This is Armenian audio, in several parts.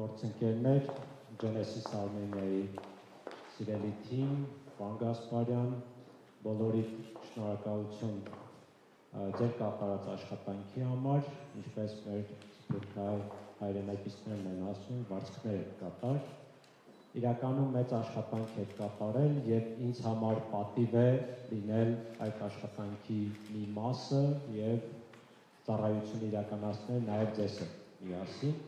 գործընկերներ, Genesis Armenia-ի սիրելի թիմ, Պարոն Գասպարյան, բոլորիդ շնորհակալություն ձեր կատարած աշխատանքի համար, ինչպես մեր սփյուռքահայ հայրենակիցներն են ասում, վարձքներ եք կատար, իրականում մեծ աշխատանք եք կատարել եւ ինձ համար պատիվ է լինել այդ աշխատանքի մի մասը եւ ծառայություն իրականացնել նաեւ ձեզ հետ միասին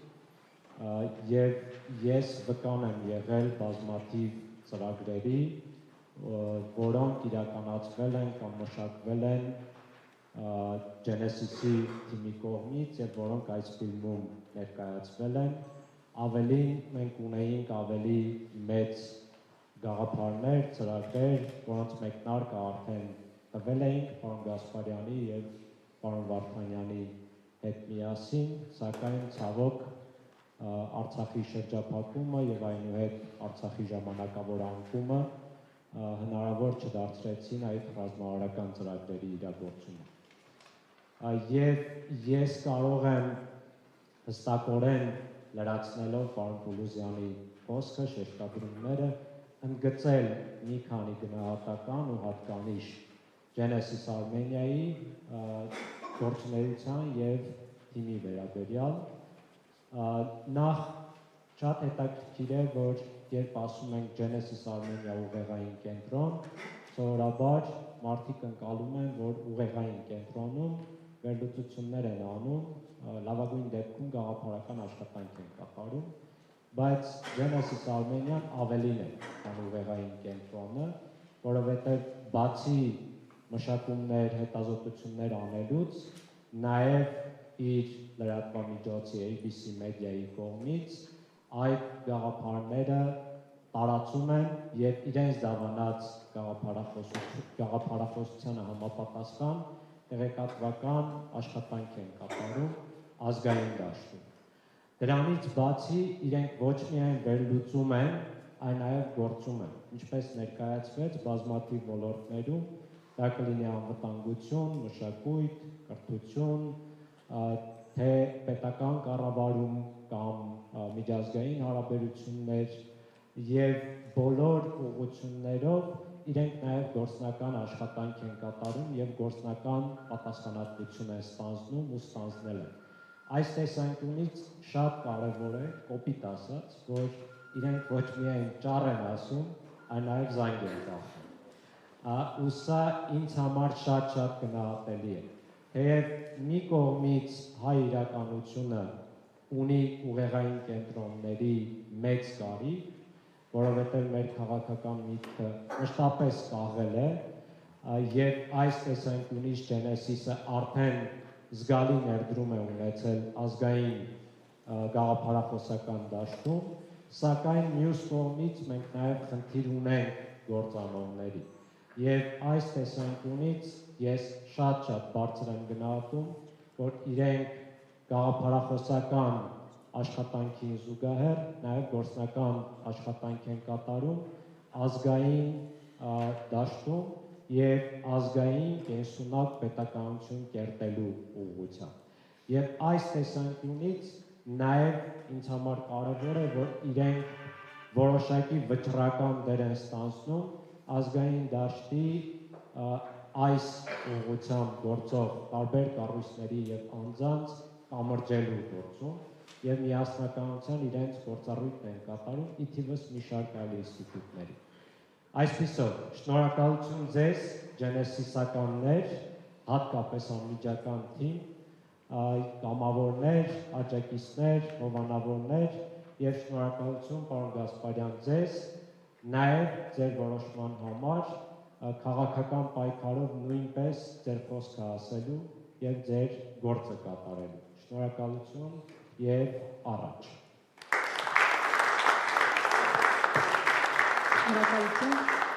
եւ ես վկան եմ եղել բազմաթիվ ծրագրերի, որոնք իրականացվել են կամ մշակվել են Genesis-ի թիմի կողմից եւ որոնք այս ֆիլմում ներկայացվել են, ավելին մենք ունեինք ավելի մեծ գաղափարներ, ծրագրեր, որոնց մեկնարկը արդեն տվել էինք պարոն Գասպարյանի եւ պարոն Վարդանյանի հետ միասին, սակայն ցավոք Արցախի շրջափակումը եւ այնուհետ Արցախի ժամանակավոր անկումը հնարավոր չդարձրեցին այդ ռազմավարական ծրագրերի իրագործումը։ Եվ ես կարող եմ հստակորեն լրացնելով պարոն Պուլուզյանի խոսքը, շեշտադրումները, ընդգծել մի քանի գնահատական ու հատկանիշ Genesis Armenia-ի գործունեության եւ թիմի վերաբերյալ։ Նախ շատ հետաքրքիր է, որ երբ ասում ենք Genesis Armenia ուղեղային կենտրոն, սովորաբար մարդիկ ընկալում են, որ ուղեղային կենտրոնում վերլուծություններ են անում, լավագույն դեպքում գաղափարական աշխատանք են կատարում, բայց Genesis Armenia-ն ավելին է, քան ուղեղային կենտրոնը, որովհետև բացի մշակումներ, հետազոտություններ անելուց, նաև իր լրատվամիջոցի ABC մեդիայի կողմից այդ գաղափարները տարածում են եւ իրենց դավանած գաղափարախոսությանը համապատասխան տեղեկատվական աշխատանք են կատարում ազգային դաշտում։ Դրանից բացի իրենք ոչ միայն վերլուծում են, այլ նաև գործում են, ինչպես ներկայացվեց բազմաթիվ ոլորտներում, դա կլինի անվտանգություն, մշակույթ, կրթություն, թե պետական կառավարում կամ միջազգային հարաբերություններ եւ բոլոր ուղղություններով իրենք նաև գործնական աշխատանք են կատարում եւ գործնական պատասխանատվություն են ստանձնում ու ստանձնել են։ Այս տեսանկյունից շատ կարևոր է, կոպիտ ասած, որ իրենք ոչ միայն ճառ են ասում, այլ նաև զանգ են ծախում։ Ու սա ինձ համար շատ գնահատելի է։ Թեև մի կողմից հայ իրականությունը ունի ուղեղային կենտրոնների մեծ կարիք, որովհետև մեր քաղաքական միտքը մշտապես կաղել է, եւ այս տեսանկյունից Genesis-ը արդեն զգալի ներդրում է ունեցել ազգային գաղափարախոսական դաշտում, սակայն մյուս կողմից մենք նաև խնդիր ունենք գործանողների։ Եվ այս տեսանկյունից ես շատ բարձր եմ գնահատում, որ իրենք գաղափարախոսական աշխատանքին զուգահեռ նաև գործնական աշխատանք են կատարում ազգային դաշտում եւ ազգային կենսունակ պետականություն կերտելու ուղղությամբ։ Եվ այս տեսանկյունից նաև ինձ համար կարևոր է, որ իրենք որոշակի վճռական դեր են ստանձնում ազգային դաշտի այս ուղղությամբ գործող տարբեր կառույցների եւ անձանց կամրջելու գործում եւ միասնականության իրենց գործառույթն են կատարում ի թիվս մի շարք այլ ինստիտուտների։ Այսպիսով, շնորհակալություն ձեզ, Genesis-ականներ, հատկապես անմիջական թիմ, կամավորներ, աջակիցներ, հովանավորներ եւ շնորհակալություն պարոն Գասպարյան ձեզ, նաեւ ձեր որոշման համար քաղաքական պայքարով նույնպես ձեր խոսքը ասելու եւ ձեր գործը կատարելու։ Շնորհակալություն եւ առաջ։ Շնորհակալություն։